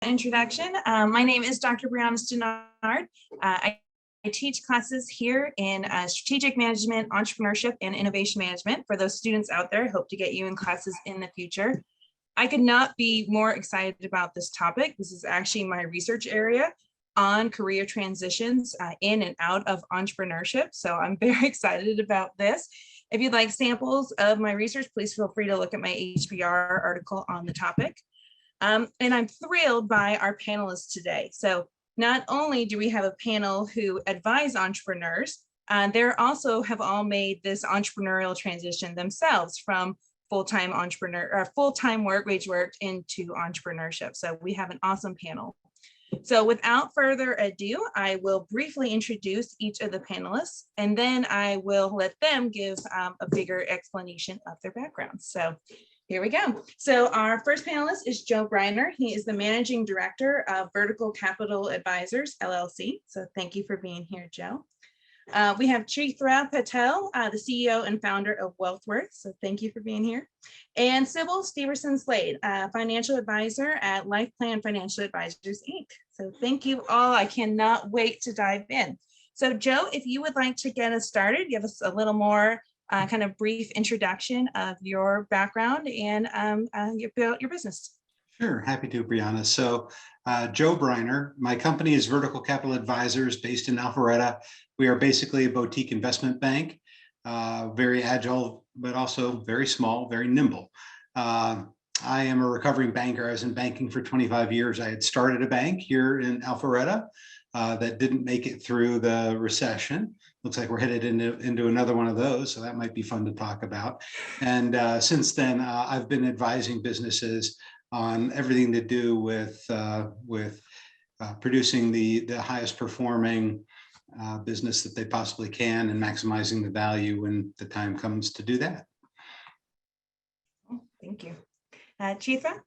introduction. My name is Dr. Briana Stenard. I teach classes here in strategic management, entrepreneurship, and innovation management. For those students out there, I hope to get you in classes in the future. I could not be more excited about this topic. This is actually my research area on career transitions in and out of entrepreneurship. So I'm very excited about this. If you'd like samples of my research, please feel free to look at my HBR article on the topic. And I'm thrilled by our panelists today. So not only do we have a panel who advise entrepreneurs, they also have all made this entrepreneurial transition themselves from full-time work, wage work into entrepreneurship. So we have an awesome panel. So without further ado, I will briefly introduce each of the panelists, and then I will let them give a bigger explanation of their backgrounds. So here we go. So our first panelist is Joe Briner. He is the Managing Director of Vertical Capital Advisors, LLC. So thank you for being here, Joe. We have Chitra Patel, the CEO and founder of WealthWorth. So thank you for being here. And Sybil Steverson-Slade, financial advisor at Life Plan Financial Advisors, Inc. So thank you all. I cannot wait to dive in. So Joe, if you would like to get us started, give us a little more kind of brief introduction of your background and your business. Sure, happy to, Brianna. So Joe Briner, my company is Vertical Capital Advisors based in Alpharetta. We are basically a boutique investment bank, very agile, but also very small, very nimble. I am a recovering banker. I was in banking for 25 years. I had started a bank here in Alpharetta that didn't make it through the recession. Looks like we're headed into another one of those, so that might be fun to talk about. And since then, I've been advising businesses on everything to do with producing the highest performing business that they possibly can and maximizing the value when the time comes to do that. Thank you. Chitra?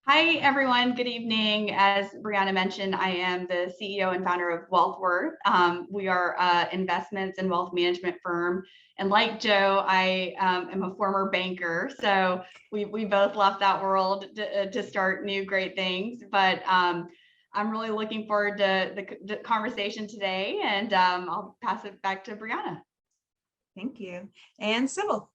Hi, everyone. Good evening. As Brianna mentioned, I am the CEO and founder of WealthWorth. We are an investments and wealth management firm. And like Joe, I am a former banker. So we both left that world to start new great things. But I'm really looking forward to the conversation today. And I'll pass it back to Brianna. Thank you. And Sybil?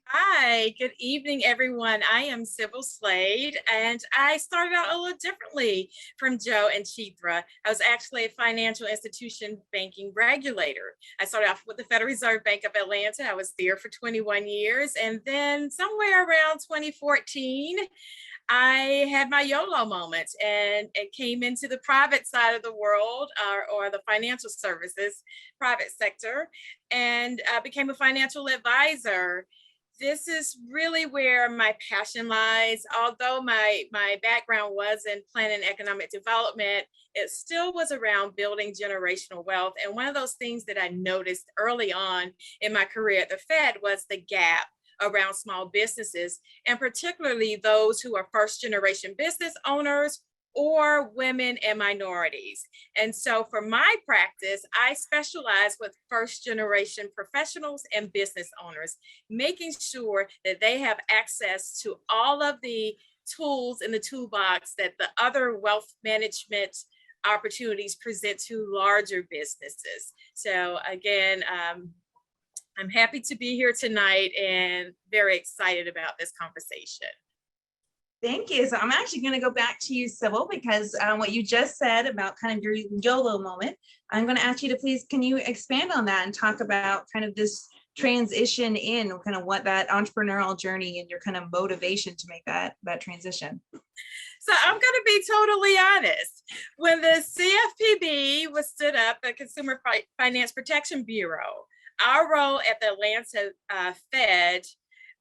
Hi, good evening, everyone. I am Sybil Slade, and I started out a little differently from Joe and Chitra. I was actually a financial institution banking regulator. I started off with the Federal Reserve Bank of Atlanta. I was there for 21 years, and then somewhere around 2014, I had my YOLO moment and it came into the private side of the world or the financial services private sector and became a financial advisor. This is really where my passion lies. Although my background was in planning and economic development, it still was around building generational wealth. And one of those things that I noticed early on in my career at the Fed was the gap around small businesses, and particularly those who are first generation business owners or women and minorities. And so for my practice, I specialize with first generation professionals and business owners, making sure that they have access to all of the tools in the toolbox that the other wealth management opportunities present to larger businesses. So again, I'm happy to be here tonight and very excited about this conversation. Thank you. So I'm actually going to go back to you, Sybil, because what you just said about kind of your YOLO moment, I'm going to ask you to please, can you expand on that and talk about kind of this transition in kind of what that entrepreneurial journey and your kind of motivation to make that transition? So I'm going to be totally honest. When the CFPB was stood up, the Consumer Finance Protection Bureau, our role at the Atlanta Fed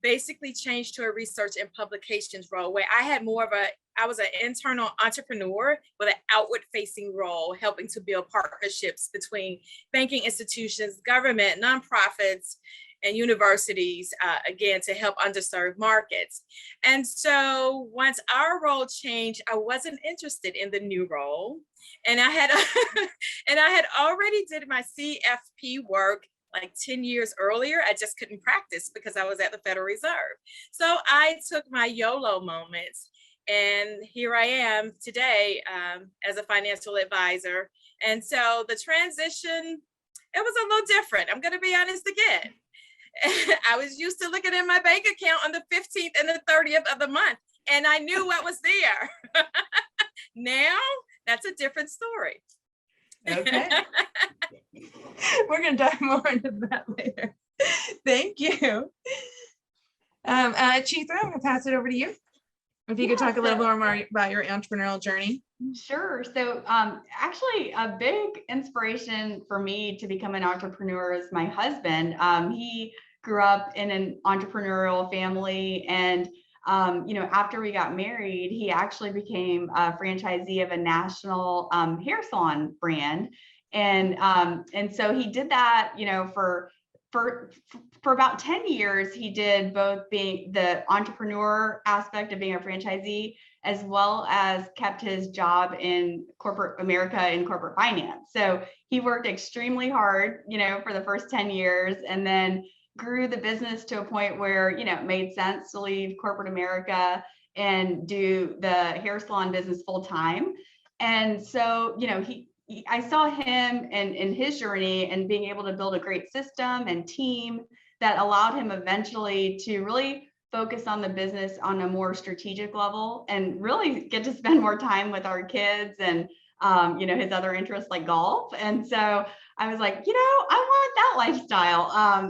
basically changed to a research and publications role where I was an internal entrepreneur with an outward facing role, helping to build partnerships between banking institutions, government, nonprofits, and universities, again, to help underserved markets. And so once our role changed, I wasn't interested in the new role. And I had already did my CFP work like 10 years earlier. I just couldn't practice because I was at the Federal Reserve. So I took my YOLO moments And here I am today as a financial advisor. And so the transition, it was a little different. I'm going to be honest again. I was used to looking at my bank account on the 15th and the 30th of the month, and I knew what was there. Now, that's a different story. Okay. We're going to dive more into that later. Thank you. Chitra, I'm going to pass it over to you. If you could talk a little more about your entrepreneurial journey. Sure. So actually a big inspiration for me to become an entrepreneur is my husband. He grew up in an entrepreneurial family, and after we got married, he actually became a franchisee of a national hair salon brand. And so he did that, for about 10 years. He did both being the entrepreneur aspect of being a franchisee, as well as kept his job in corporate America in corporate finance. So he worked extremely hard, for the first 10 years, and then grew the business to a point where, it made sense to leave corporate America and do the hair salon business full time. And so, I saw him in his journey and being able to build a great system and team that allowed him eventually to really focus on the business on a more strategic level and really get to spend more time with our kids and, his other interests like golf. And so I was like, I want that lifestyle. I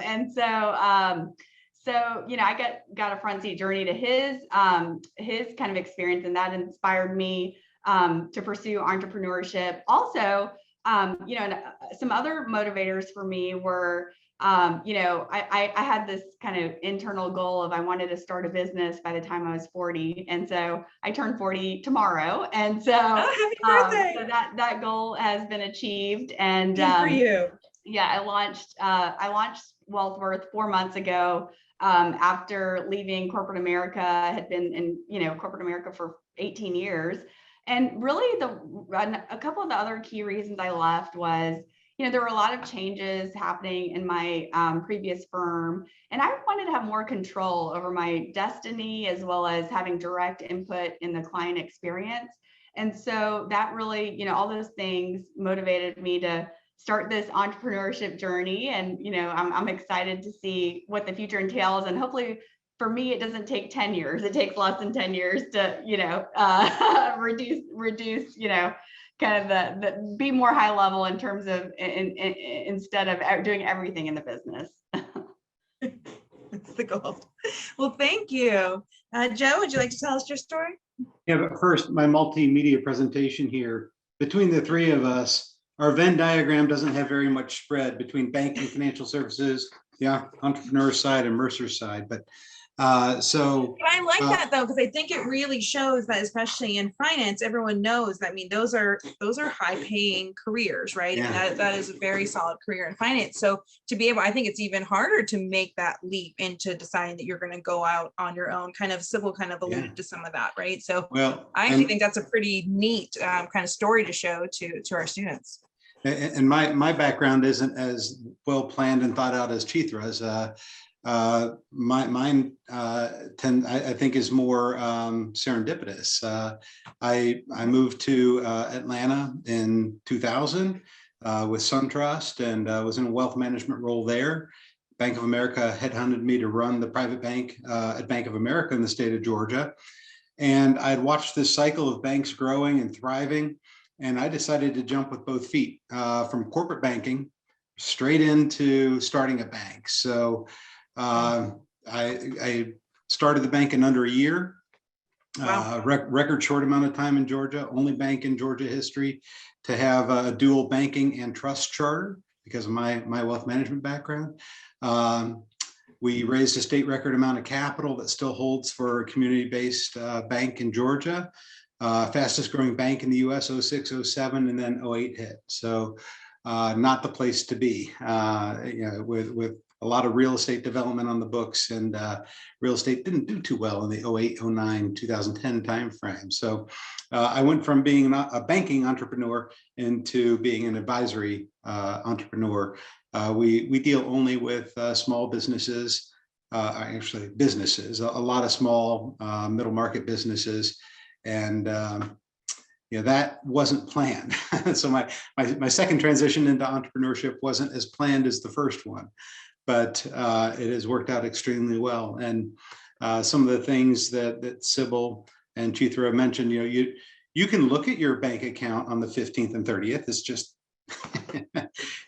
got a front seat journey to his kind of experience, and that inspired me to pursue entrepreneurship. Also, some other motivators for me were, I had this kind of internal goal of I wanted to start a business by the time I was 40. And so I turned 40 tomorrow. And so, happy birthday. So that goal has been achieved. And Good for you. Yeah, I launched Wealthworth 4 months ago. After leaving corporate America, had been in, corporate America for 18 years. And really a couple of the other key reasons I left was, there were a lot of changes happening in my previous firm, and I wanted to have more control over my destiny as well as having direct input in the client experience. And so that really, all those things motivated me to start this entrepreneurship journey. And, I'm excited to see what the future entails. And hopefully for me, it doesn't take 10 years. It takes less than 10 years to, reduce, kind of the be more high level in terms of instead of doing everything in the business. That's the goal. Well, thank you. Joe, would you like to tell us your story? Yeah, but first, my multimedia presentation here. Between the three of us, our Venn diagram doesn't have very much spread between banking, financial services, entrepreneur side, and Mercer side. But But I like that though, because I think it really shows that, especially in finance, everyone knows that. I mean, those are high paying careers, right? Yeah. And that is a very solid career in finance. So to be able, I think it's even harder to make that leap into deciding that you're going to go out on your own. Kind of Sybil kind of alluded to some of that, right? So I actually think that's a pretty neat kind of story to show to our students. And my background isn't as well planned and thought out as Chitra's. Mine I think is more serendipitous. I moved to Atlanta in 2000 with SunTrust, and was in a wealth management role there. Bank of America headhunted me to run the private bank at Bank of America in the state of Georgia. And I'd watched this cycle of banks growing and thriving, and I decided to jump with both feet from corporate banking straight into starting a bank. So I started the bank in under a year. Wow. Record short amount of time in Georgia, only bank in Georgia history to have a dual banking and trust charter because of my wealth management background. We raised a state record amount of capital that still holds for a community-based bank in Georgia. Fastest growing bank in the US, 06, 07, and then 08 hit. So not the place to be, with a lot of real estate development on the books, and real estate didn't do too well in the 08, 09, 2010 timeframe. So I went from being a banking entrepreneur into being an advisory entrepreneur. We deal only with small businesses, actually businesses, a lot of small middle market businesses. And that wasn't planned. So my second transition into entrepreneurship wasn't as planned as the first one, but it has worked out extremely well. And some of the things that Sybil and Chitra mentioned, you can look at your bank account on the 15th and 30th. It's just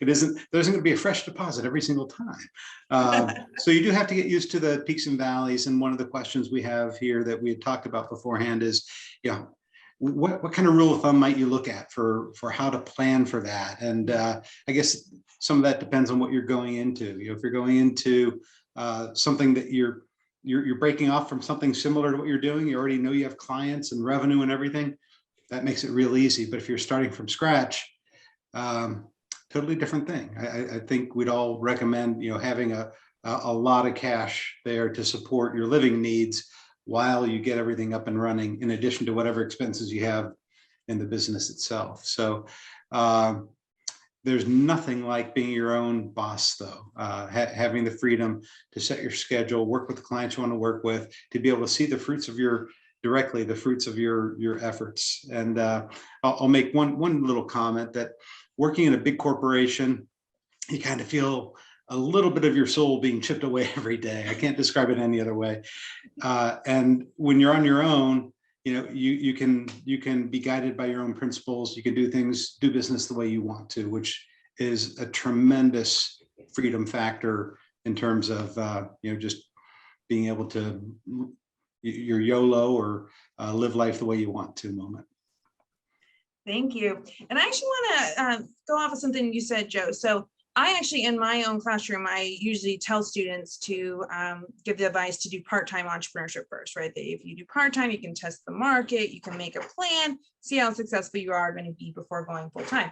there isn't going to be a fresh deposit every single time. So you do have to get used to the peaks and valleys. And one of the questions we have here that we had talked about beforehand is, what kind of rule of thumb might you look at for how to plan for that? And I guess some of that depends on what you're going into. If you're going into something that you're breaking off from something similar to what you're doing, you already know you have clients and revenue and everything, that makes it real easy. But if you're starting from scratch, totally different thing. I think we'd all recommend, having a lot of cash there to support your living needs while you get everything up and running, in addition to whatever expenses you have in the business itself. So there's nothing like being your own boss, though. Having the freedom to set your schedule, work with the clients you want to work with, to be able to see the fruits of your efforts. And I'll make one little comment that working in a big corporation, you kind of feel a little bit of your soul being chipped away every day. I can't describe it any other way. And when you're on your own, you can be guided by your own principles. You can do business the way you want to, which is a tremendous freedom factor in terms of just being able to your YOLO or live life the way you want to moment. Thank you. And I actually want to go off of something you said, Joe. So I actually, in my own classroom, I usually tell students to give the advice to do part-time entrepreneurship first, right? That if you do part-time, you can test the market, you can make a plan, see how successful you are going to be before going full-time.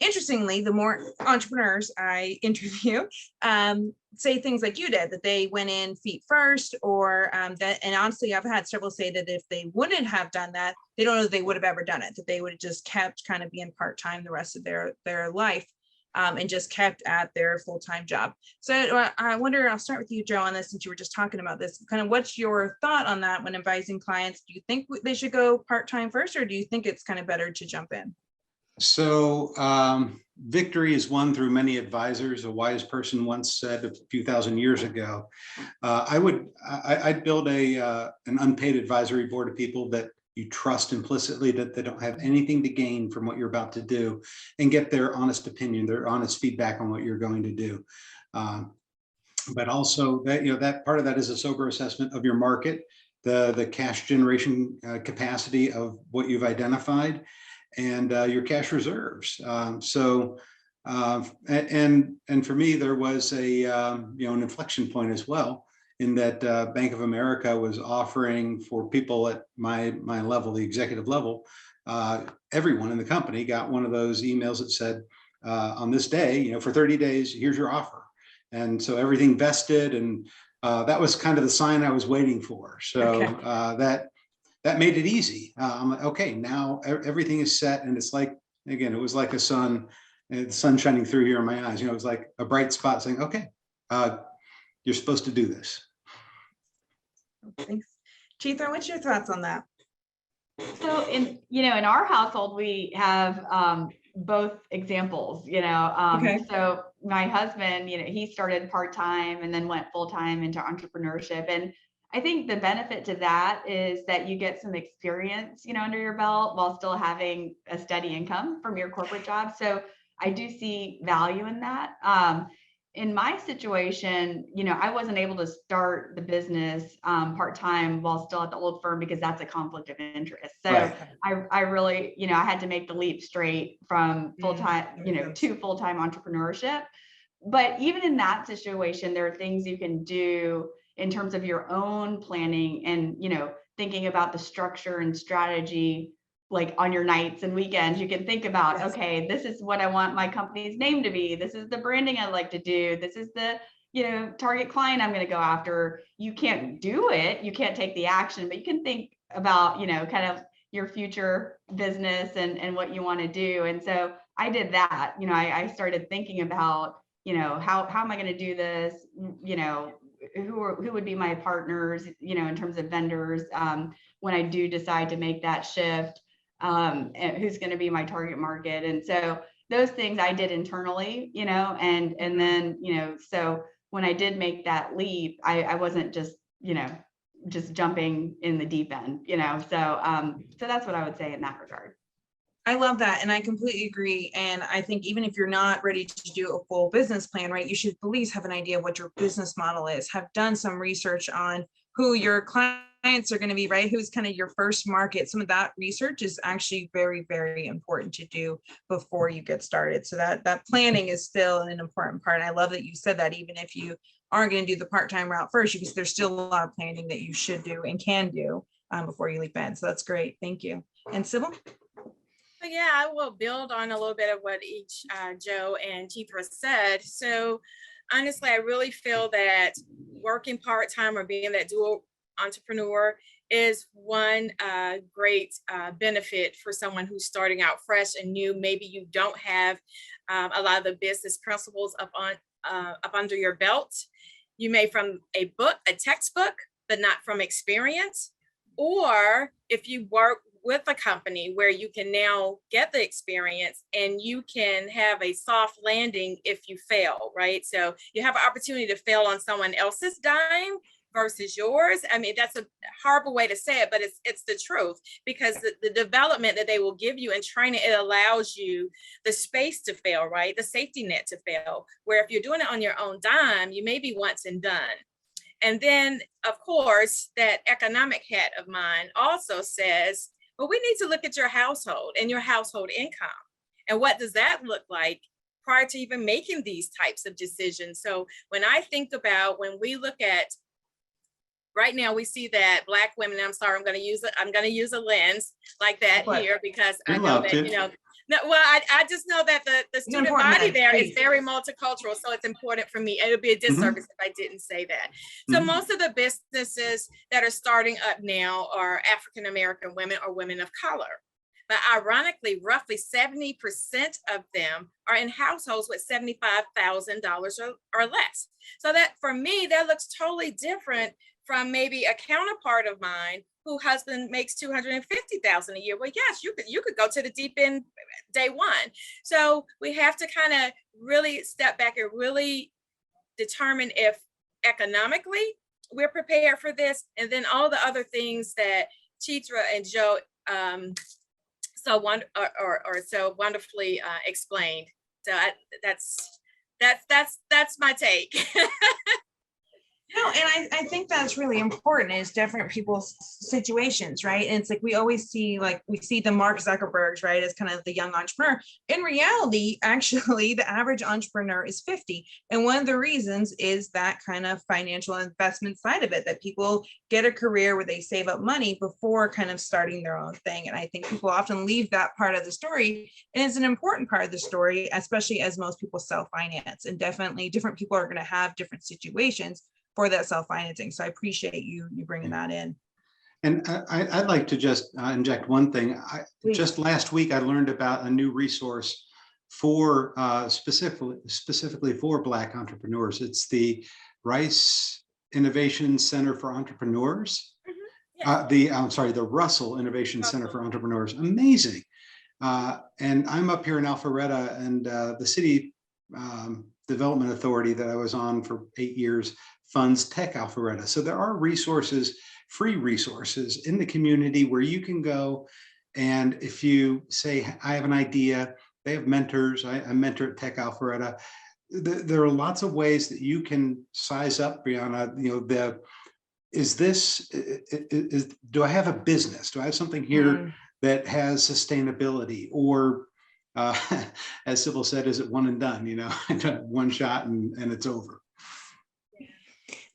Interestingly, the more entrepreneurs I interview say things like you did, that they went in feet first, or that, and honestly, I've had several say that if they wouldn't have done that, they don't know that they would have ever done it, that they would have just kept kind of being part-time the rest of their life. And just kept at their full-time job. So I wonder, I'll start with you, Joe, on this, since you were just talking about this. Kind of what's your thought on that when advising clients? Do you think they should go part-time first, or do you think it's kind of better to jump in? So victory is won through many advisors. A wise person once said a few thousand years ago. I'd build an unpaid advisory board of people that you trust implicitly, that they don't have anything to gain from what you're about to do, and get their honest opinion, their honest feedback on what you're going to do. But also that part of that is a sober assessment of your market, the cash generation capacity of what you've identified, and your cash reserves. And for me, there was an inflection point as well, in that Bank of America was offering for people at my level, the executive level, everyone in the company got one of those emails that said, on this day, for 30 days, here's your offer. And so everything vested, and that was kind of the sign I was waiting for. So okay. That made it easy. I'm like, okay, now everything is set, and it's like, again, it was like the sun shining through here in my eyes. It was like a bright spot saying, okay, you're supposed to do this. Thanks. Chitra, what's your thoughts on that? So in our household, we have both examples, Okay. So my husband, he started part-time and then went full-time into entrepreneurship. And I think the benefit to that is that you get some experience, under your belt while still having a steady income from your corporate job. So I do see value in that. In my situation, I wasn't able to start the business part-time while still at the old firm, because that's a conflict of interest. So right. I really, I had to make the leap straight from full-time, to full-time entrepreneurship. But even in that situation, there are things you can do in terms of your own planning and, thinking about the structure and strategy, like on your nights and weekends. You can think about, okay, this is what I want my company's name to be. This is the branding I'd like to do. This is the, target client I'm going to go after. You can't do it. You can't take the action, but you can think about, kind of your future business and what you want to do. And so I did that. I started thinking about, how am I going to do this? Who would be my partners, in terms of vendors, when I do decide to make that shift, and who's going to be my target market. And so those things I did internally, and then, so when I did make that leap, I wasn't just, just jumping in the deep end, so that's what I would say in that regard. I love that. And I completely agree. And I think even if you're not ready to do a full business plan, right, you should at least have an idea of what your business model is, have done some research on who your clients are going to be, right? Who's kind of your first market. Some of that research is actually very, very important to do before you get started. So that planning is still an important part. And I love that you said that even if you aren't going to do the part-time route first, because there's still a lot of planning that you should do and can do before you leap in. So that's great. Thank you. And Sybil? Yeah, I will build on a little bit of what each Joe and Chitra said. So honestly, I really feel that working part-time or being that dual entrepreneur is one great benefit for someone who's starting out fresh and new. Maybe you don't have a lot of the business principles up under your belt. You may from a textbook, but not from experience. Or if you work with a company where you can now get the experience and you can have a soft landing if you fail, right? So you have an opportunity to fail on someone else's dime versus yours. I mean, that's a horrible way to say it, but it's the truth, because the development that they will give you in training, it allows you the space to fail, right? The safety net to fail, where if you're doing it on your own dime, you may be once and done. And then, of course, that economic hat of mine also says, well, we need to look at your household and your household income. And what does that look like prior to even making these types of decisions? So when I think about, when we look at, right now, we see that Black women, I'm sorry, I'm going to use a lens like that here, because I know that, no, well, I just know that the student body there is very multicultural. So it's important for me. It would be a disservice if I didn't say that. So most of the businesses that are starting up now are African-American women or women of color. But ironically, roughly 70% of them are in households with $75,000 or less. So that, for me, that looks totally different from maybe a counterpart of mine whose husband makes $250,000 a year. Well, yes, you could go to the deep end day one. So we have to kind of really step back and really determine if economically we're prepared for this, and then all the other things that Chitra and Joe so wonderfully explained. So that's my take. No, and I think that's really important, is different people's situations, right? And it's like we always see, like we see the Mark Zuckerbergs, right, as kind of the young entrepreneur. In reality, actually, the average entrepreneur is 50. And one of the reasons is that kind of financial investment side of it, that people get a career where they save up money before kind of starting their own thing. And I think people often leave that part of the story. And it's an important part of the story, especially as most people self-finance. And definitely different people are going to have different situations for that self-financing. So I appreciate you bringing that in. And I'd like to just inject one thing. Just last week, I learned about a new resource for specifically for Black entrepreneurs. It's the Rice Innovation Center for Entrepreneurs. The Russell Innovation Center for Entrepreneurs. Amazing. And I'm up here in Alpharetta, and the city development authority that I was on for 8 years funds Tech Alpharetta. So there are resources, free resources in the community where you can go. And if you say, I have an idea, they have mentors. I mentor at Tech Alpharetta. There are lots of ways that you can size up, Briana. Do I have a business? Do I have something here that has sustainability? Or as Sybil said, is it one and done? One shot and it's over.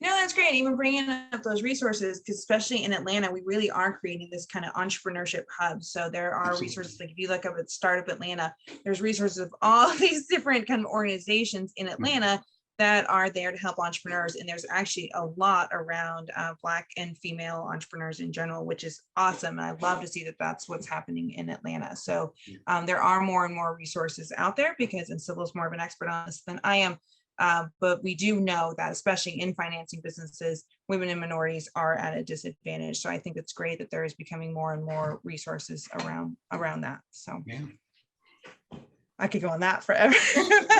No, that's great. Even bringing up those resources, because especially in Atlanta, we really are creating this kind of entrepreneurship hub. So there are resources, like if you look up at Startup Atlanta, there's resources of all these different kind of organizations in Atlanta that are there to help entrepreneurs. And there's actually a lot around Black and female entrepreneurs in general, which is awesome. And I love to see that that's what's happening in Atlanta. So there are more and more resources out there, because, and Sybil's more of an expert on this than I am. But we do know that, especially in financing businesses, women and minorities are at a disadvantage. So I think it's great that there is becoming more and more resources around that. So Yeah. I could go on that forever.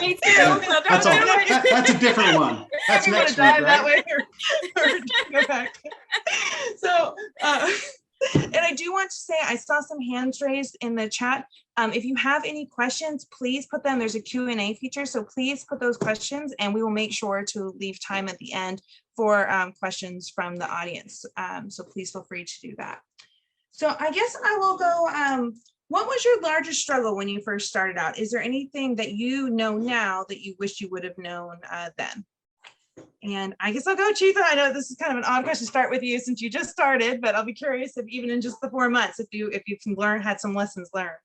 Me too. Yeah, So don't That's, do all, it. that's a different one. That's You wanna next week, dive that right? way or go back. So, and I do want to say, I saw some hands raised in the chat. If you have any questions, please put them. There's a Q&A feature, so please put those questions, and we will make sure to leave time at the end for questions from the audience. So please feel free to do that. So I guess I will go. What was your largest struggle when you first started out? Is there anything that you know now that you wish you would have known then? And I guess I'll go, Chief. I know this is kind of an odd question to start with you since you just started, but I'll be curious if even in just the 4 months, if you can had some lessons learned.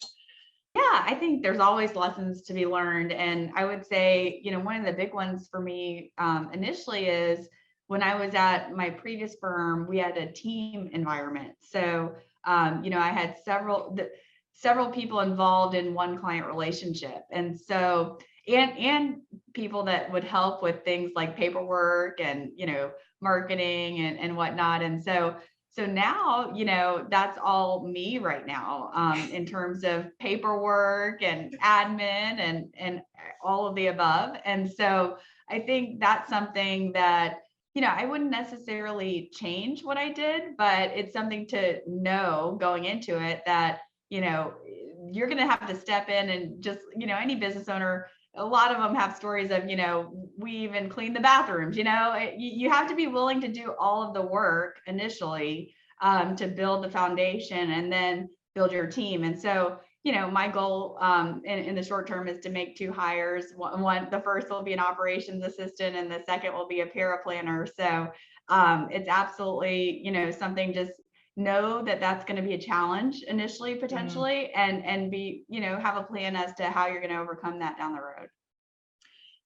Yeah, I think there's always lessons to be learned. And I would say, one of the big ones for me initially is when I was at my previous firm, we had a team environment. So, I had several people involved in one client relationship. And so, and people that would help with things like paperwork and, marketing and whatnot. And so now, that's all me right now in terms of paperwork and admin and all of the above. And so I think that's something that, I wouldn't necessarily change what I did, but it's something to know going into it that, you're going to have to step in and just, any business owner, a lot of them have stories of, we even clean the bathrooms, you have to be willing to do all of the work initially to build the foundation and then build your team. And so, my goal in the short term is to make 2 hires. The first will be an operations assistant and the second will be a paraplanner. So it's absolutely, something, just know that that's going to be a challenge initially, potentially, and be, have a plan as to how you're going to overcome that down the road.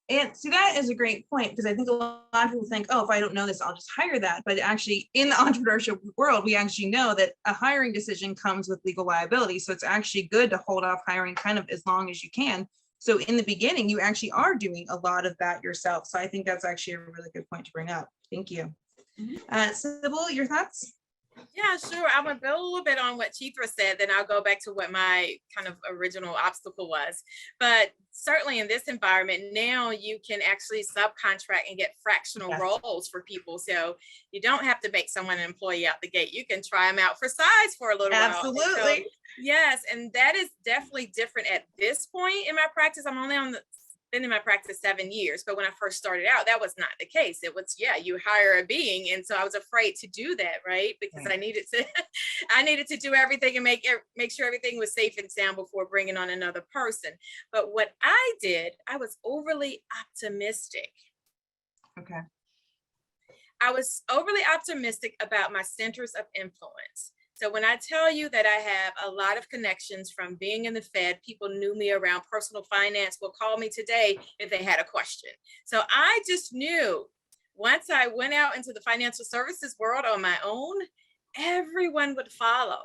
And see, that is a great point, because I think a lot of people think, oh, if I don't know this, I'll just hire that. But actually, in the entrepreneurship world, we actually know that a hiring decision comes with legal liability. So it's actually good to hold off hiring kind of as long as you can. So in the beginning, you actually are doing a lot of that yourself. So I think that's actually a really good point to bring up. Thank you. Sybil, your thoughts? Yeah, sure. I'm gonna build a little bit on what Chitra said, then I'll go back to what my kind of original obstacle was. But certainly in this environment, now you can actually subcontract and get fractional roles for people. So you don't have to make someone an employee out the gate. You can try them out for size for a little while. Absolutely. So, yes, and that is definitely different at this point in my practice. I'm only been in my practice 7 years, but when I first started out, that was not the case. It was, you hire a being. And so I was afraid to do that, right? Because I needed to do everything and make sure everything was safe and sound before bringing on another person. But what I did, I was overly optimistic. Okay. I was overly optimistic about my centers of influence. So when I tell you that I have a lot of connections from being in the Fed, people knew me around personal finance, will call me today if they had a question. So I just knew once I went out into the financial services world on my own, everyone would follow.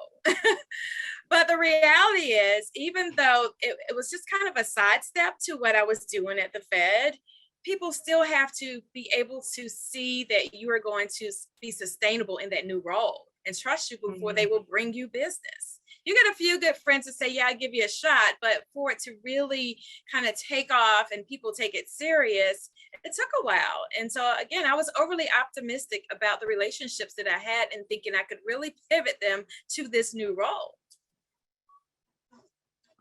But the reality is, even though it was just kind of a sidestep to what I was doing at the Fed, people still have to be able to see that you are going to be sustainable in that new role and trust you before they will bring you business. You get a few good friends to say, I'll give you a shot, but for it to really kind of take off and people take it serious, it took a while. And so again, I was overly optimistic about the relationships that I had and thinking I could really pivot them to this new role.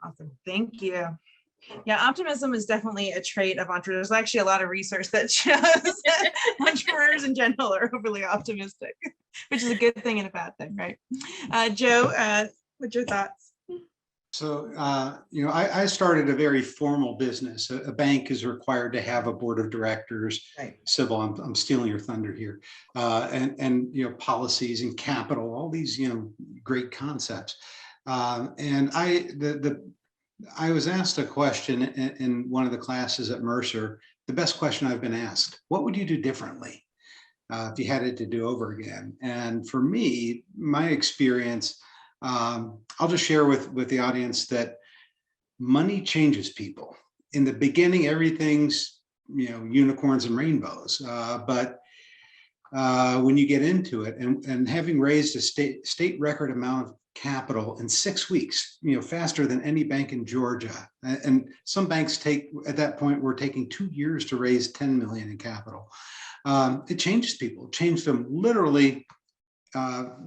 Awesome, thank you. Yeah, optimism is definitely a trait of entrepreneurs. There's actually a lot of research that shows that entrepreneurs in general are overly optimistic, which is a good thing and a bad thing, right? Joe, what's your thoughts? So, I started a very formal business. A bank is required to have a board of directors. Right. Sybil, I'm stealing your thunder here. And policies and capital, all these, great concepts. And I was asked a question in one of the classes at Mercer, the best question I've been asked: what would you do differently if you had it to do over again? And for me, my experience, I'll just share with the audience that money changes people. In the beginning, everything's unicorns and rainbows. But when you get into it, and having raised a state record amount of capital in 6 weeks, faster than any bank in Georgia, and some banks at that point were taking 2 years to raise 10 million in capital. It changes people. It changed them literally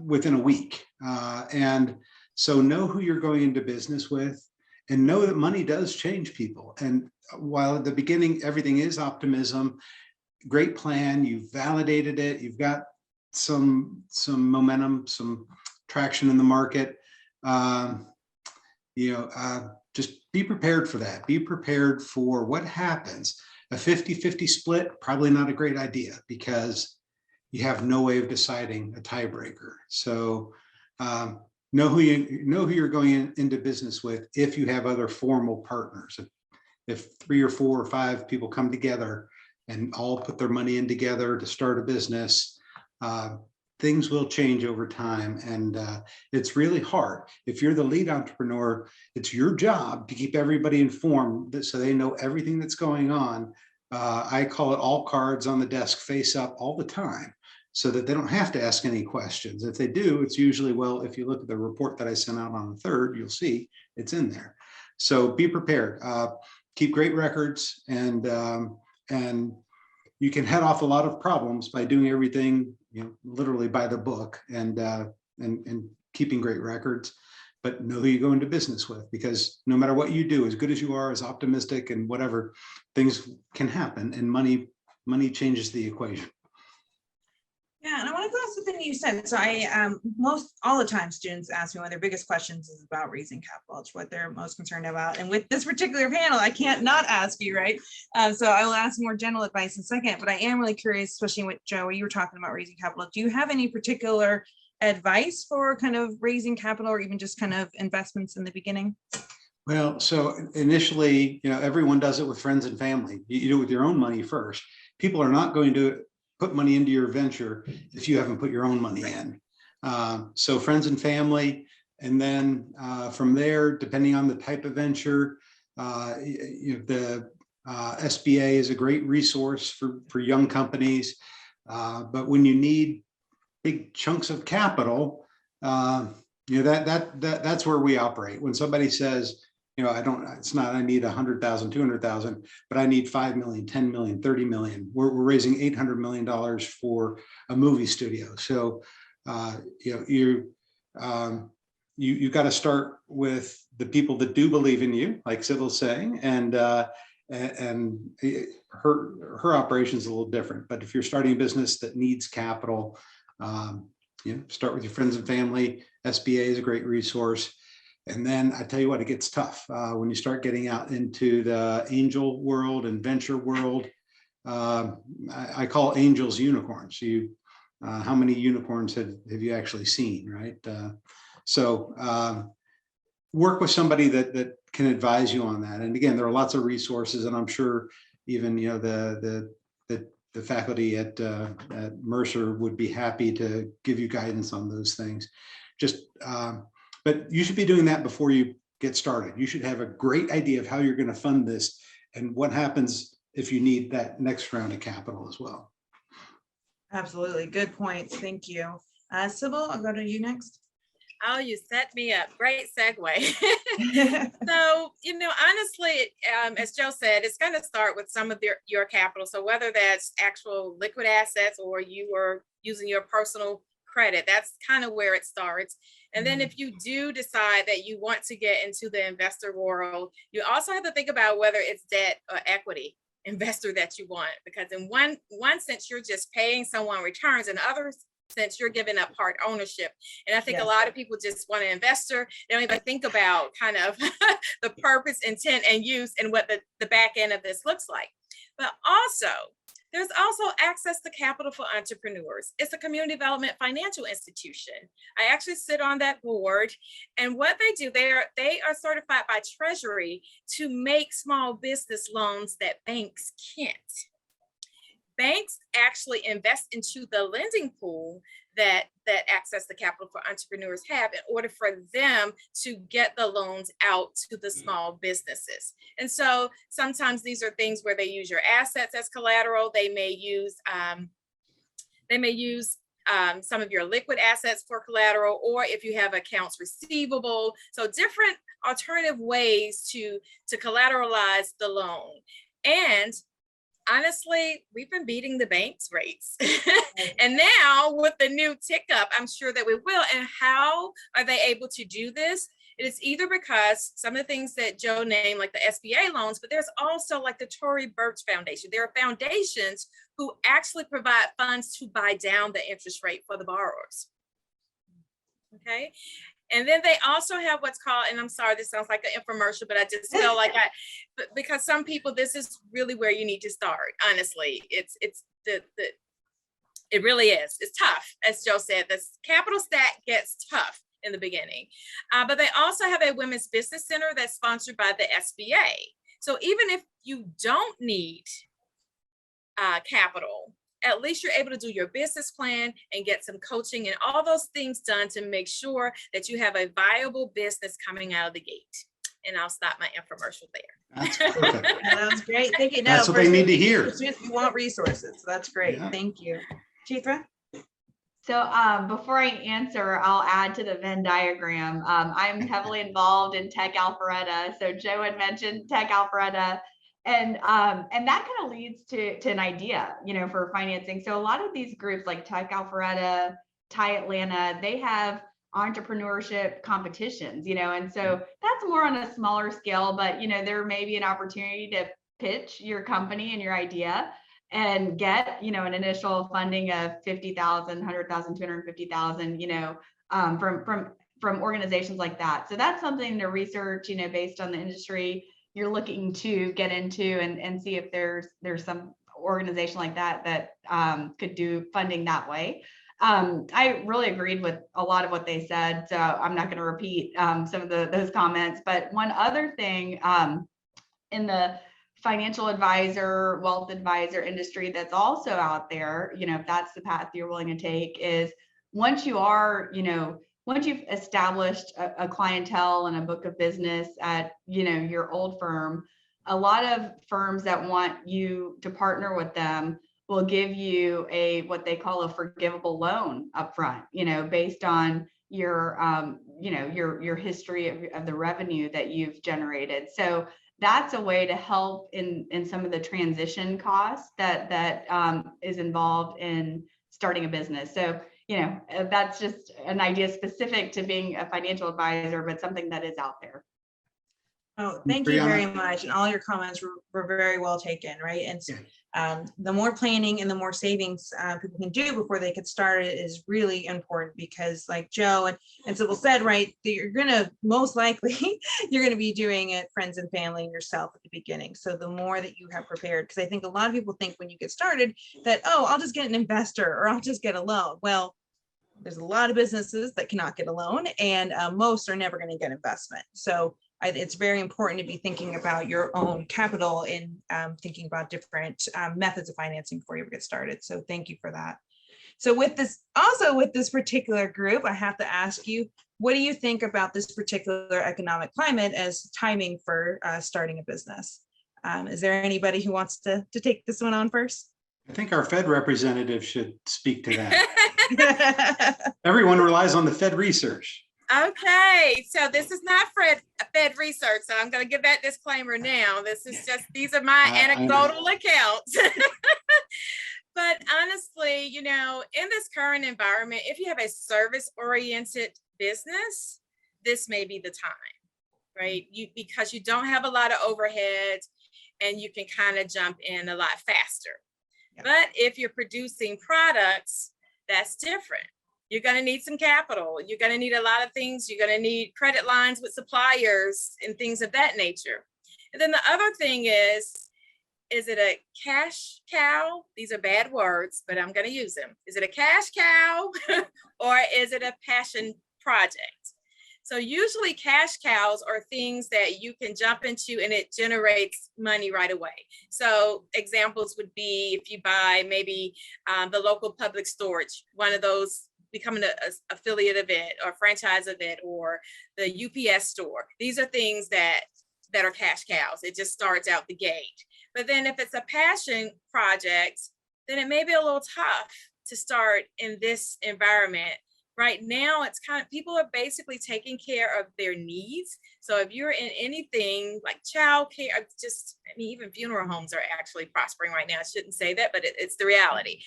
within a week. And so know who you're going into business with, and know that money does change people. And while at the beginning everything is optimism, great plan, you've validated it, you've got some momentum, some traction in the market, just be prepared for that. Be prepared for what happens. A 50-50 split, probably not a great idea, because you have no way of deciding a tiebreaker. So know who you're going into business with. If you have other formal partners, if 3 or 4 or 5 people come together and all put their money in together to start a business, things will change over time. And it's really hard. If you're the lead entrepreneur, it's your job to keep everybody informed so they know everything that's going on. I call it all cards on the desk face up all the time, so that they don't have to ask any questions. If they do, it's usually, well, if you look at the report that I sent out on the 3rd, you'll see it's in there. So be prepared. Keep great records, and you can head off a lot of problems by doing everything, literally by the book, and keeping great records. But know who you go into business with, because no matter what you do, as good as you are, as optimistic and whatever, things can happen, and money changes the equation. Yeah, and I want to go to something you said. So all the time students ask me one of their biggest questions is about raising capital. It's what they're most concerned about. And with this particular panel, I can't not ask you, right? So I will ask more general advice in a second, but I am really curious, especially with Joe, you were talking about raising capital. Do you have any particular advice for kind of raising capital, or even just kind of investments in the beginning? Well, so initially, everyone does it with friends and family. You do it with your own money first. People are not going to put money into your venture if you haven't put your own money in. So friends and family, and then from there, depending on the type of venture, the SBA is a great resource for young companies. But when you need big chunks of capital, that's where we operate. When somebody says, I need 100,000, 200,000, but I need 5 million, 10 million, 30 million. We're raising $800 million for a movie studio. So, you got to start with the people that do believe in you, like Sybil's saying, and her operation is a little different. But if you're starting a business that needs capital, start with your friends and family. SBA is a great resource. And then I tell you what, it gets tough when you start getting out into the angel world and venture world. I call angels unicorns. How many unicorns have you actually seen, right? So work with somebody that can advise you on that. And again, there are lots of resources, and I'm sure even the faculty at Mercer would be happy to give you guidance on those things. But you should be doing that before you get started. You should have a great idea of how you're going to fund this and what happens if you need that next round of capital as well. Absolutely. Good points. Thank you. Sybil, I'll go to you next. Oh, you set me up. Great segue. So, honestly, as Joe said, it's going to start with some of your capital. So whether that's actual liquid assets or you are using your personal credit, that's kind of where it starts. And then if you do decide that you want to get into the investor world, you also have to think about whether it's debt or equity investor that you want, because in one sense, you're just paying someone returns, and others sense you're giving up part ownership. And I think a lot of people just want an investor. They don't even think about kind of the purpose, intent, and use, and what the back end of this looks like. But also, there's also access to capital for entrepreneurs. It's a community development financial institution. I actually sit on that board, and what they do, they are certified by Treasury to make small business loans that banks can't. banks actually invest into the lending pool that access the capital for entrepreneurs have in order for them to get the loans out to the small businesses. And so sometimes these are things where they use your assets as collateral. They may use some of your liquid assets for collateral, or if you have accounts receivable. So different alternative ways to collateralize the loan. And honestly, we've been beating the bank's rates. And now with the new tick up, I'm sure that we will. And how are they able to do this? It is either because some of the things that Joe named, like the SBA loans, but there's also like the Tory Burch Foundation. There are foundations who actually provide funds to buy down the interest rate for the borrowers. Okay. And then they also have what's called, and I'm sorry, this sounds like an infomercial, but I just feel like because some people, this is really where you need to start. Honestly, it really is. It's tough. As Joe said, the capital stack gets tough in the beginning, but they also have a women's business center that's sponsored by the SBA. So even if you don't need capital, at least you're able to do your business plan and get some coaching and all those things done to make sure that you have a viable business coming out of the gate. And I'll stop my infomercial there. That's perfect. That's great. Thank you. That's what they need to hear. We want resources. So that's great. Yeah. Thank you. Chitra? So before I answer, I'll add to the Venn diagram. I'm heavily involved in Tech Alpharetta. So Joe had mentioned Tech Alpharetta. And that kind of leads to an idea, for financing. So a lot of these groups like Tech Alpharetta, Thai Atlanta, they have entrepreneurship competitions, and so that's more on a smaller scale, but there may be an opportunity to pitch your company and your idea and get, an initial funding of 50,000, 100,000, 250,000, from organizations like that. So that's something to research, based on the industry you're looking to get into and see if there's some organization like that could do funding that way. I really agreed with a lot of what they said, so I'm not going to repeat some of those comments. But one other thing in the financial advisor, wealth advisor industry that's also out there, if that's the path you're willing to take, is once you've established a clientele and a book of business at, your old firm, a lot of firms that want you to partner with them will give you what they call a forgivable loan upfront, based on your history of the revenue that you've generated. So that's a way to help in some of the transition costs that is involved in starting a business. So that's just an idea specific to being a financial advisor, but something that is out there. Oh, thank you very much. And all your comments were very well taken, right? And the more planning and the more savings people can do before they get started is really important, because like Joe and Sybil said, right, you're going to most likely, you're going to be doing it friends and family and yourself at the beginning. So the more that you have prepared, because I think a lot of people think when you get started that, oh, I'll just get an investor or I'll just get a loan. Well, there's a lot of businesses that cannot get a loan, and most are never going to get investment. So it's very important to be thinking about your own capital and thinking about different methods of financing before you ever get started. So thank you for that. So with this particular group, I have to ask you, what do you think about this particular economic climate as timing for starting a business? Is there anybody who wants to take this one on first? I think our Fed representative should speak to that. Everyone relies on the Fed research. Okay, so this is not Fed research, so I'm going to give that disclaimer now. These are my anecdotal accounts. But honestly, in this current environment, if you have a service-oriented business, this may be the time, right? Because you don't have a lot of overhead and you can kind of jump in a lot faster. But if you're producing products, that's different. You're going to need some capital. You're going to need a lot of things. You're going to need credit lines with suppliers and things of that nature. And then the other thing is it a cash cow? These are bad words, but I'm going to use them. Is it a cash cow or is it a passion project? So usually cash cows are things that you can jump into and it generates money right away. So examples would be if you buy maybe the local public storage, one of those becoming an affiliate of it or franchise of it, or the UPS store. These are things that are cash cows. It just starts out the gate. But then if it's a passion project, then it may be a little tough to start in this environment. Right now, it's kind of, people are basically taking care of their needs. So if you're in anything like childcare, I mean, even funeral homes are actually prospering right now. I shouldn't say that, but it's the reality.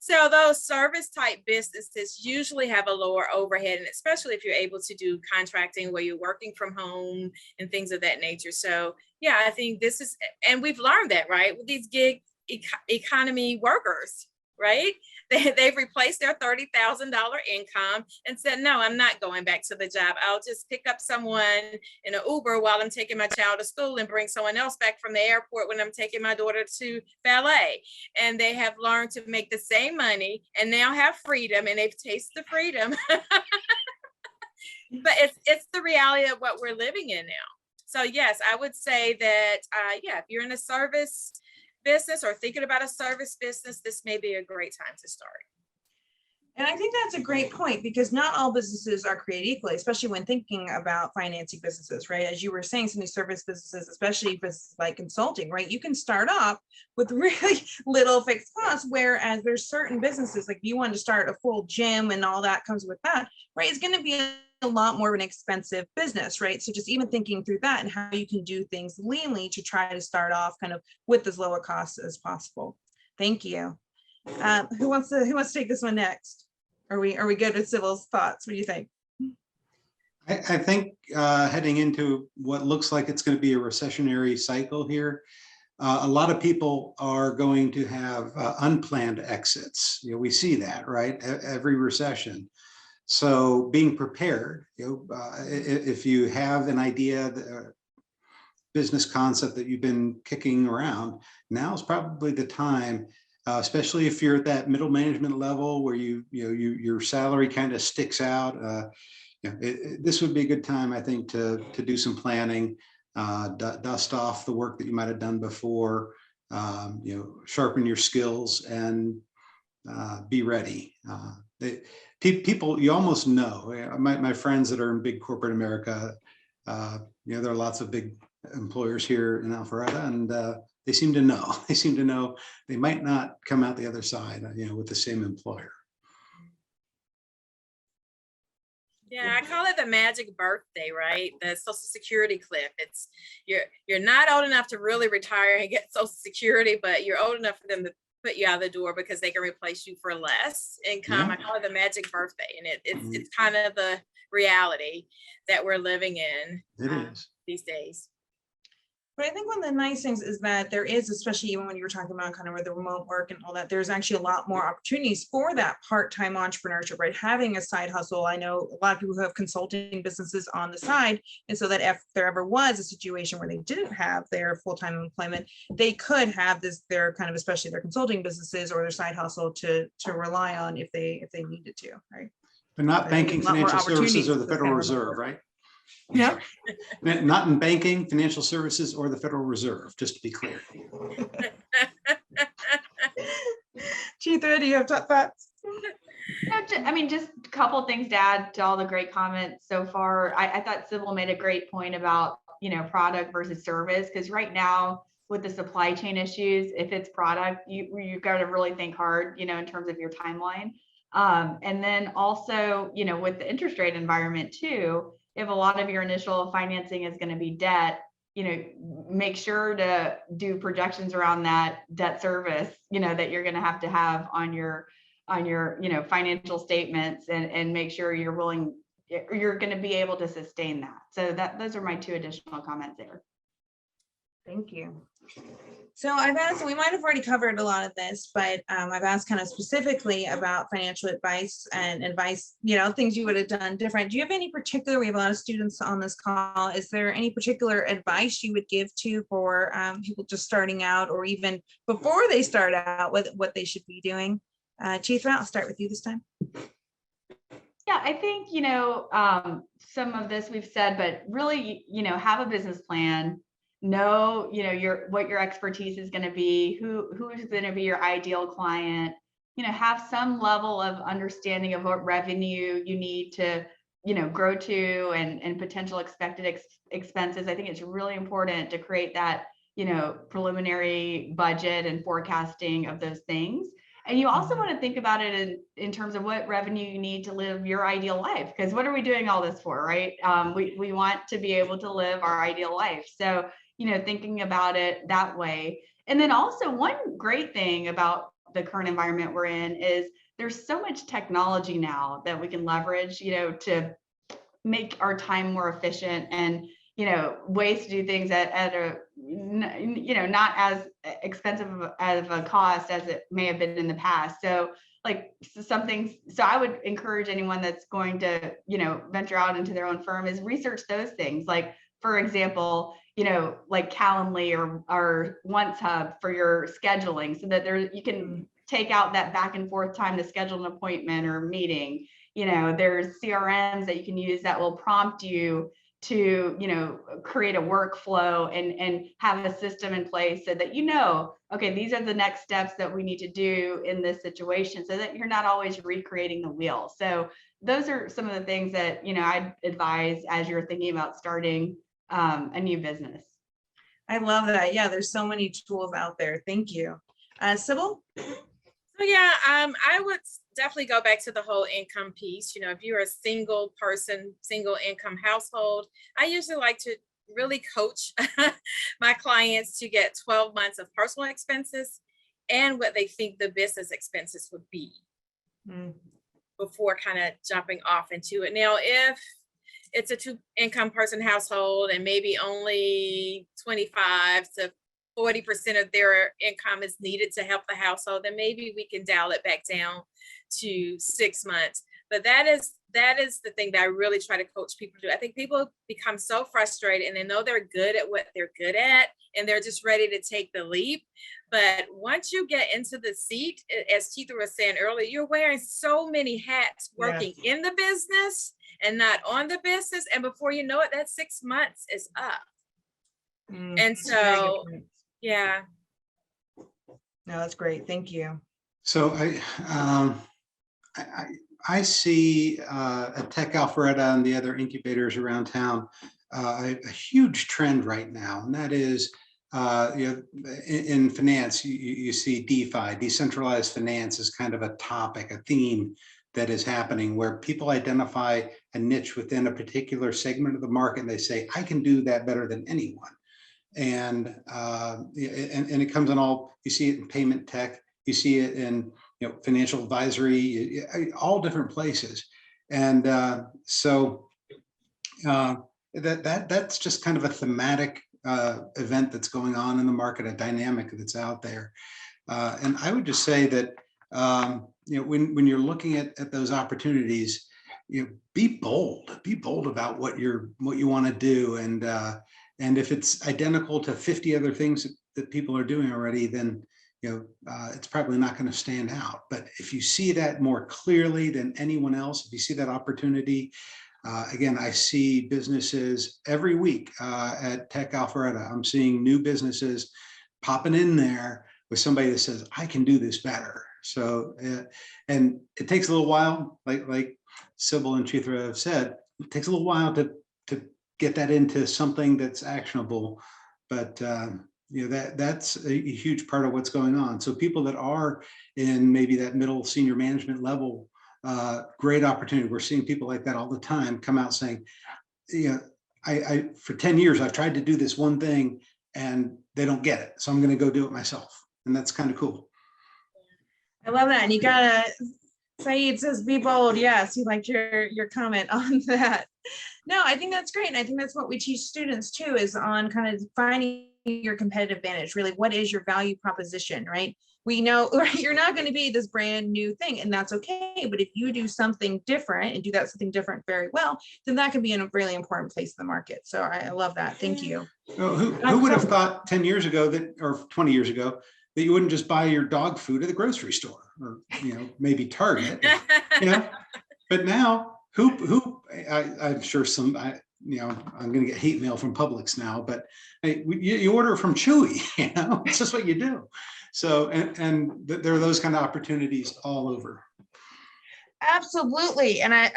So those service type businesses usually have a lower overhead, and especially if you're able to do contracting where you're working from home and things of that nature. So yeah, I think this is, and we've learned that, right? With these gig economy workers, right? They've replaced their $30,000 income and said, no, I'm not going back to the job. I'll just pick up someone in an Uber while I'm taking my child to school and bring someone else back from the airport when I'm taking my daughter to ballet. And they have learned to make the same money and now have freedom, and they've tasted the freedom. But it's the reality of what we're living in now. So yes, I would say that, yeah, if you're in a service business or thinking about a service business, this may be a great time to start. And I think that's a great point, because not all businesses are created equally, especially when thinking about financing businesses, right? As you were saying, some of these service businesses, especially businesses like consulting, right? You can start off with really little fixed costs, whereas there's certain businesses, like if you want to start a full gym and all that comes with that, right? It's going to be a lot more of an expensive business, right? So just even thinking through that and how you can do things leanly to try to start off kind of with as low a cost as possible. Thank you. Who wants to take this one next? Are we good with Sybil's thoughts? What do you think? I think heading into what looks like it's going to be a recessionary cycle here, a lot of people are going to have unplanned exits. You know, we see that, right? Every recession. So being prepared, if you have an idea, business concept that you've been kicking around, now is probably the time, especially if you're at that middle management level where your salary kind of sticks out. This would be a good time, I think, to do some planning, dust off the work that you might have done before, sharpen your skills and be ready. People, you almost know, my friends that are in big corporate America, there are lots of big employers here in Alpharetta, and they seem to know they might not come out the other side, with the same employer. Yeah, I call it the magic birthday, right? The Social Security cliff. It's you're not old enough to really retire and get Social Security, but you're old enough for them to put you out the door because they can replace you for less income. Yeah. I call it the magic birthday, and it's kind of the reality that we're living in these days. But I think one of the nice things is that there is, especially even when you were talking about kind of with the remote work and all that, there's actually a lot more opportunities for that part-time entrepreneurship, right? Having a side hustle. I know a lot of people who have consulting businesses on the side. And so that if there ever was a situation where they didn't have their full-time employment, they could have their kind of, especially their consulting businesses or their side hustle to rely on if they needed to, right? But not banking, financial services, or the Federal Reserve, right? Yeah. Not in banking, financial services, or the Federal Reserve, just to be clear. Chitra, do you have thoughts? I mean, just a couple of things to add to all the great comments so far. I thought Sybil made a great point about, product versus service, because right now with the supply chain issues, if it's product, you've got to really think hard, in terms of your timeline. And then also, with the interest rate environment too, if a lot of your initial financing is going to be debt, make sure to do projections around that debt service, that you're going to have on your financial statements, and make sure you're going to be able to sustain that. So those are my two additional comments there. Thank you. So I've asked, we might have already covered a lot of this, but I've asked kind of specifically about financial advice and advice, things you would have done different. Do you have any particular, we have a lot of students on this call, is there any particular advice you would give for people just starting out, or even before they start out, with what they should be doing? Chitra, I'll start with you this time. Yeah, I think, some of this we've said, but really, have a business plan, know, what your expertise is going to be, who is going to be your ideal client, have some level of understanding of what revenue you need to, grow to and potential expected expenses. I think it's really important to create that, preliminary budget and forecasting of those things. And you also want to think about it in terms of what revenue you need to live your ideal life. Because what are we doing all this for, right? We want to be able to live our ideal life. So, thinking about it that way. And then also one great thing about the current environment we're in is there's so much technology now that we can leverage, to make our time more efficient and, ways to do things at a, not as expensive of a cost as it may have been in the past. So so I would encourage anyone that's going to, venture out into their own firm is research those things. Like, for example, like Calendly or Once Hub for your scheduling, so that you can take out that back and forth time to schedule an appointment or meeting. There's CRMs that you can use that will prompt you to, create a workflow and have a system in place so that, okay, these are the next steps that we need to do in this situation, so that you're not always recreating the wheel. So those are some of the things that, I'd advise as you're thinking about starting a new business. I love that. Yeah, there's so many tools out there. Thank you. Sybil? So yeah, I would definitely go back to the whole income piece. If you're a single person, single income household, I usually like to really coach my clients to get 12 months of personal expenses and what they think the business expenses would be before kind of jumping off into it. Now, if it's a 2-income person household and maybe only 25 to 40% of their income is needed to help the household, then maybe we can dial it back down to 6 months. But that is the thing that I really try to coach people to do. I think people become so frustrated and they know they're good at what they're good at and they're just ready to take the leap. But once you get into the seat, as Chitra was saying earlier, you're wearing so many hats working in the business and not on the business. And before you know it, that 6 months is up. And so, yeah. No, that's great. Thank you. So I see at Tech Alpharetta and the other incubators around town a huge trend right now, and that is in finance. You see DeFi, decentralized finance, is kind of a topic, a theme that is happening, where people identify a niche within a particular segment of the market and they say, I can do that better than anyone. And it comes in all, you see it in payment tech, you see it in financial advisory, all different places. And so that's just kind of a thematic event that's going on in the market, a dynamic that's out there. And I would just say that when you're looking at those opportunities, be bold about what you want to do. And if it's identical to 50 other things that people are doing already, then it's probably not going to stand out. But if you see that more clearly than anyone else, if you see that opportunity, again, I see businesses every week at Tech Alpharetta. I'm seeing new businesses popping in there with somebody that says, I can do this better. So, and it takes a little while, like Sybil and Chitra have said, it takes a little while to get that into something that's actionable. But that's a huge part of what's going on. So people that are in maybe that middle senior management level, great opportunity. We're seeing people like that all the time come out saying, I for 10 years, I've tried to do this one thing and they don't get it. So I'm going to go do it myself. And that's kind of cool. I love that. And you gotta, Saeed says, be bold. Yes, he liked your comment on that. No, I think that's great. And I think that's what we teach students too, is on kind of finding your competitive advantage. Really, what is your value proposition, right? We know you're not going to be this brand new thing, and that's okay. But if you do something different and do that something different very well, then that can be in a really important place in the market. So I love that. Thank you. Well, who would have thought 10 years ago or 20 years ago, that you wouldn't just buy your dog food at the grocery store or, maybe Target, But now, I'm sure I'm going to get hate mail from Publix now, but hey, you order from Chewy, it's just what you do. So, and there are those kind of opportunities all over. Absolutely. And I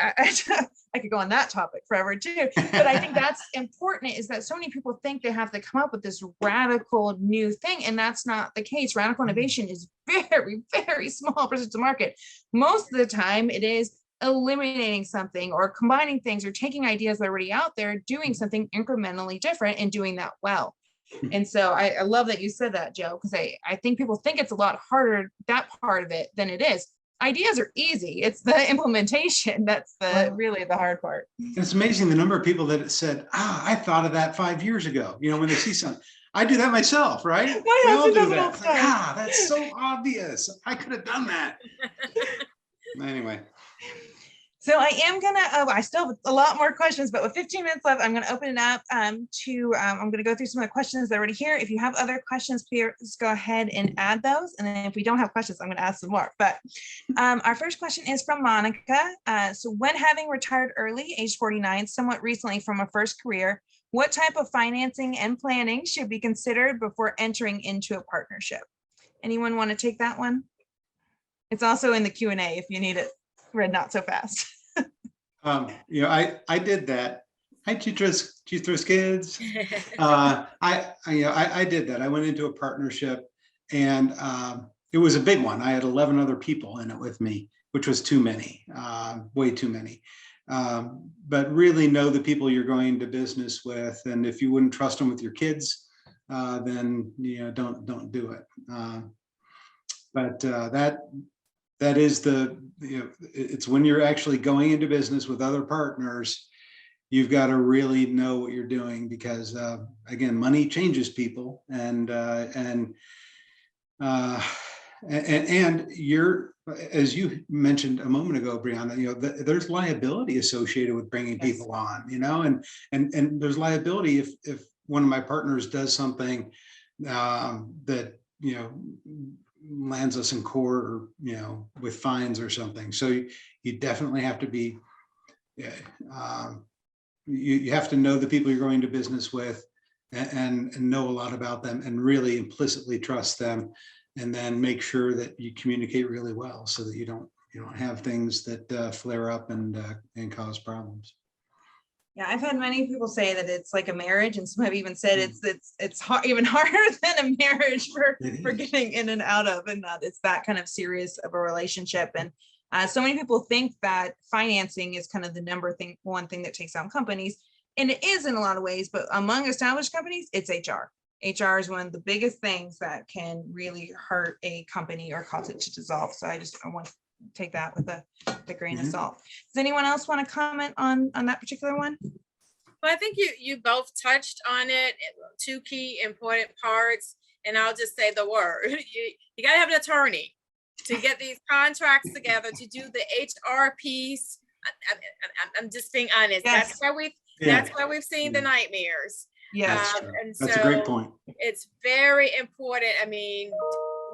could go on that topic forever too, but I think that's important, is that so many people think they have to come up with this radical new thing, and that's not the case. Radical innovation is very, very small percentage of the market. Most of the time it is eliminating something or combining things or taking ideas that are already out there, doing something incrementally different and doing that well. And so I love that you said that, Joe, because I think people think it's a lot harder, that part of it, than it is. Ideas are easy. It's the implementation that's really the hard part. It's amazing the number of people that said, I thought of that 5 years ago, when they see something. I do that myself, right? My We all husband do does it that. all It's the like, time. that's so obvious. I could have done that. Anyway. So I am gonna, I still have a lot more questions, but with 15 minutes left, I'm gonna open it up I'm gonna go through some of the questions that are already here. If you have other questions, please go ahead and add those. And then if we don't have questions, I'm gonna ask some more. But our first question is from Monica. So when having retired early, age 49, somewhat recently from a first career, what type of financing and planning should be considered before entering into a partnership? Anyone want to take that one? It's also in the Q&A if you need it read not so fast. I did that. Hi, Chitra's kids. I did that. I went into a partnership, and it was a big one. I had 11 other people in it with me, which was too many, way too many. But really know the people you're going to business with, and if you wouldn't trust them with your kids, then don't do it. But that is it's when you're actually going into business with other partners, you've got to really know what you're doing, because again, money changes people, and you're, as you mentioned a moment ago, Briana, there's liability associated with bringing people on, and there's liability if one of my partners does something that lands us in court, or with fines or something. So you definitely have to be you have to know the people you're going to business with, and know a lot about them, and really implicitly trust them, and then make sure that you communicate really well, so that you don't have things that flare up and cause problems. Yeah, I've had many people say that it's like a marriage, and some have even said it's hard, even harder than a marriage for getting in and out of, and that it's that kind of serious of a relationship. And so many people think that financing is kind of the one thing that takes down companies, and it is in a lot of ways. But among established companies, it's HR. HR is one of the biggest things that can really hurt a company or cause it to dissolve. So I want to take that with a grain of salt. Does anyone else want to comment on that particular one? Well, I think you both touched on it. Two key important parts, and I'll just say the word. You got to have an attorney to get these contracts together, to do the HR piece. I'm just being honest. Yes. That's where we've seen the nightmares. Yes, and that's so a great point. It's very important. I mean,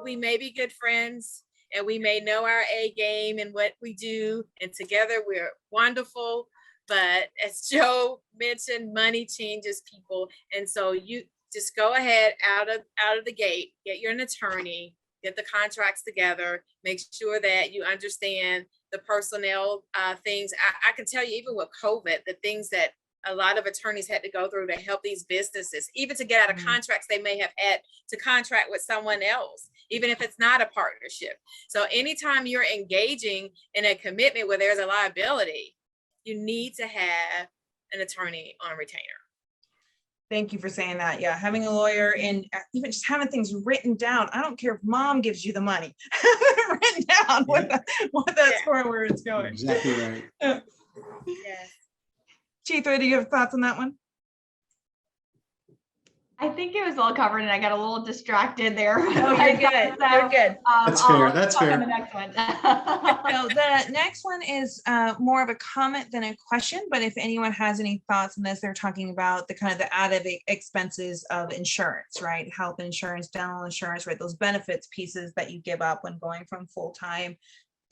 we may be good friends, and we may know our A game and what we do, and together we're wonderful. But as Joe mentioned, money changes people, and so you just go ahead out of the gate, get you an attorney, get the contracts together, make sure that you understand the personnel things. I can tell you, even with COVID, the things that a lot of attorneys had to go through to help these businesses, even to get out of contracts they may have had to contract with someone else, even if it's not a partnership. So anytime you're engaging in a commitment where there's a liability, you need to have an attorney on retainer. Thank you for saying that. Yeah, having a lawyer, and even just having things written down. I don't care if mom gives you the money, written down what that's for and where it's going. Exactly right. Yes. Chitra, do you have thoughts on that one? I think it was well covered, and I got a little distracted there. Oh, you're good. You're good. That's fair. That's fair. On the next one. So the next one is more of a comment than a question, but if anyone has any thoughts on this, they're talking about the kind of the added expenses of insurance, right? Health insurance, dental insurance, right? Those benefits pieces that you give up when going from full-time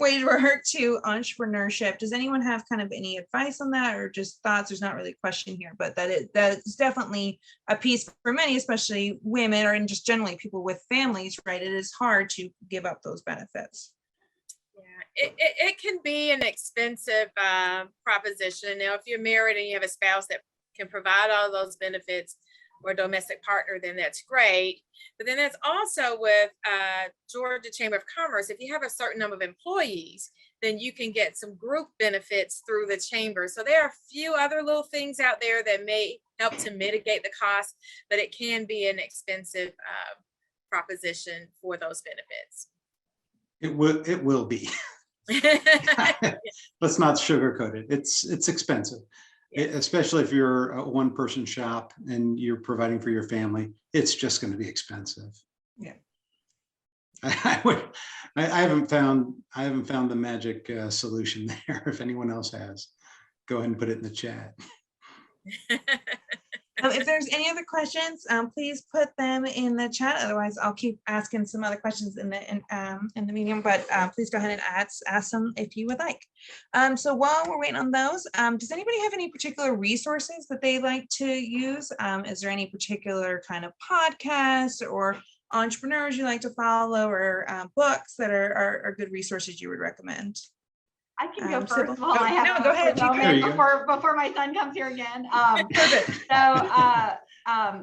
work to entrepreneurship. Does anyone have kind of any advice on that, or just thoughts? There's not really a question here, but that's definitely a piece for many, especially women, or just generally people with families, right? It is hard to give up those benefits. Yeah, it can be an expensive proposition. Now, if you're married and you have a spouse that can provide all those benefits, or a domestic partner, then that's great. But then that's also with Georgia Chamber of Commerce. If you have a certain number of employees, then you can get some group benefits through the chamber. So there are a few other little things out there that may help to mitigate the cost, but it can be an expensive proposition for those benefits. It will be. Let's not sugarcoat it. It's expensive. Especially if you're a one-person shop and you're providing for your family, it's just going to be expensive. Yeah. I haven't found the magic solution there. If anyone else has, go ahead and put it in the chat. If there's any other questions, please put them in the chat. Otherwise, I'll keep asking some other questions in the medium. But please go ahead and ask them if you would like. So while we're waiting on those, does anybody have any particular resources that they like to use? Is there any particular kind of podcast or entrepreneurs you like to follow, or books that are good resources you would recommend? I can go Sybil? first. Well, I have go ahead. before my son comes here again. Perfect. So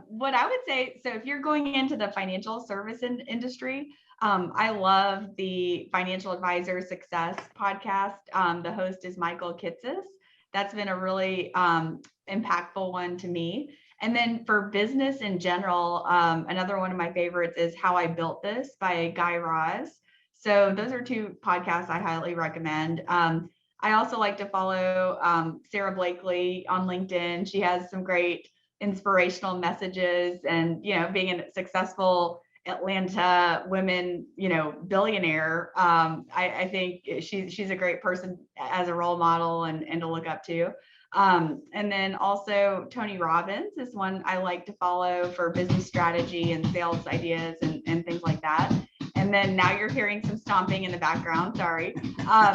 what I would say, so if you're going into the financial service industry, I love the Financial Advisor Success podcast. The host is Michael Kitces. That's been a really impactful one to me. And then for business in general, another one of my favorites is How I Built This by Guy Raz. So those are two podcasts I highly recommend. I also like to follow Sarah Blakely on LinkedIn. She has some great inspirational messages, and, you know, being a successful Atlanta women, you know, billionaire, I think she's a great person as a role model and to look up to. And then also Tony Robbins is one I like to follow for business strategy and sales ideas and things like that. And then now you're hearing some stomping in the background. Sorry.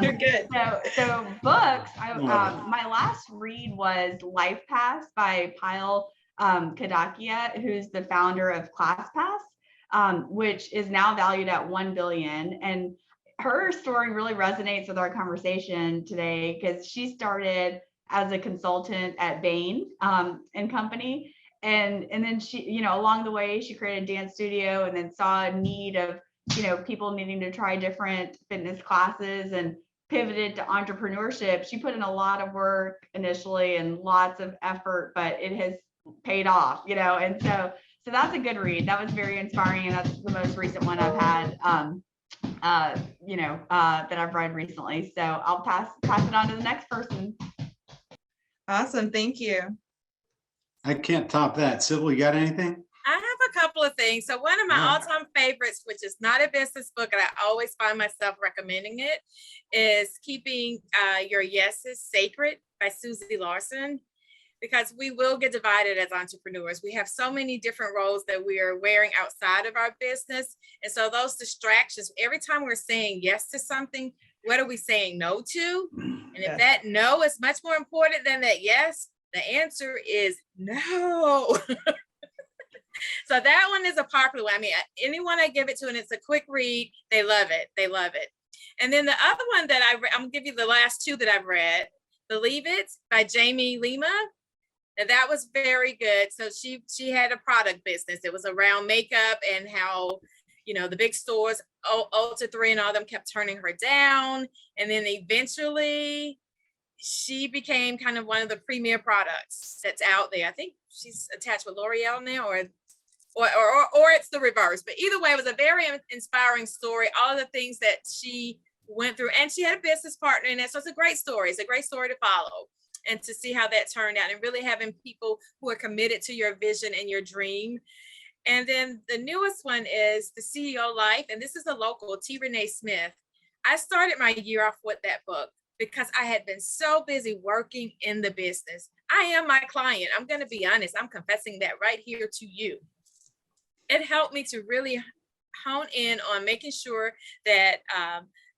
You're good. So books. My last read was Life Pass by Pyle Kadakia, who's the founder of ClassPass, which is now valued at $1 billion. And her story really resonates with our conversation today, because she started as a consultant at Bain and Company. And then she, you know, along the way, she created a dance studio, and then saw a need of, you know, people needing to try different fitness classes, and pivoted to entrepreneurship. She put in a lot of work initially and lots of effort, but it has paid off, you know. And so that's a good read. That was very inspiring, and that's the most recent one I've had, that I've read recently. So I'll pass it on to the next person. Awesome. Thank you. I can't top that. Sybil, you got anything? I have a couple of things. So one of my all-time favorites, which is not a business book, and I always find myself recommending it, is Keeping Your Yeses Sacred by Susie Larson, because we will get divided as entrepreneurs. We have so many different roles that we are wearing outside of our business. And so those distractions, every time we're saying yes to something, what are we saying no to? And if that no is much more important than that yes, the answer is no. So that one is a popular one. I mean, anyone I give it to, and it's a quick read, they love it. They love it. And then the other one that I'm gonna give you the last two that I've read, Believe It by Jamie Lima. And that was very good. So she had a product business. It was around makeup, and how, you know, the big stores, Ulta 3 and all them, kept turning her down. And then eventually she became kind of one of the premier products that's out there. I think she's attached with L'Oreal now, or it's the reverse. But either way, it was a very inspiring story. All of the things that she went through, and she had a business partner in it. So it's a great story. It's a great story to follow, and to see how that turned out, and really having people who are committed to your vision and your dream. And then the newest one is The CEO Life. And this is a local, T. Renee Smith. I started my year off with that book because I had been so busy working in the business. I am my client. I'm going to be honest. I'm confessing that right here to you. It helped me to really hone in on making sure that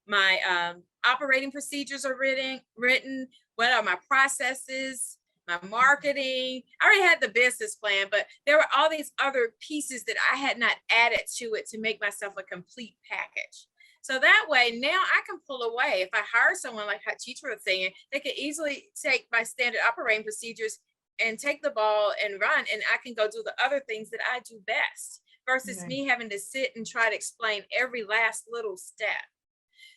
my operating procedures are written, what are my processes, my marketing. I already had the business plan, but there were all these other pieces that I had not added to it to make myself a complete package. So that way now I can pull away. If I hire someone like how Chitra was saying, they could easily take my standard operating procedures and take the ball and run, and I can go do the other things that I do best versus me having to sit and try to explain every last little step.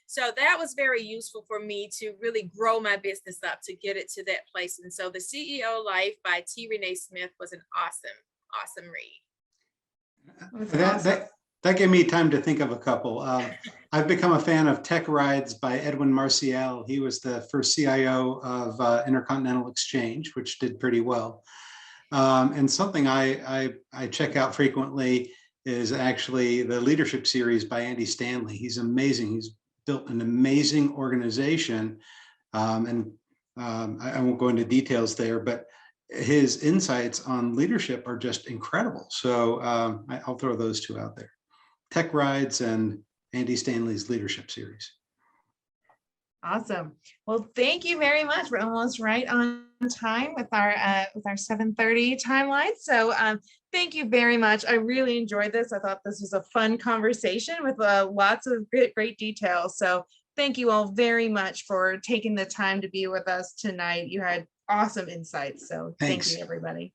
So that was very useful for me to really grow my business up to get it to that place. And so the CEO Life by T. Renee Smith was an awesome read. That gave me time to think of a couple. I've become a fan of Tech Rides by Edwin Marcial. He was the first CIO of Intercontinental Exchange, which did pretty well. And something I check out frequently is actually the Leadership series by Andy Stanley. He's amazing. He's built an amazing organization. I won't go into details there, but his insights on leadership are just incredible. So I'll throw those two out there. Tech Rides and Andy Stanley's Leadership series. Awesome. Well, thank you very much. We're almost right on time with our 7:30 timeline. So thank you very much. I really enjoyed this. I thought this was a fun conversation with lots of great details. So thank you all very much for taking the time to be with us tonight. You had awesome insights. So thank you, everybody.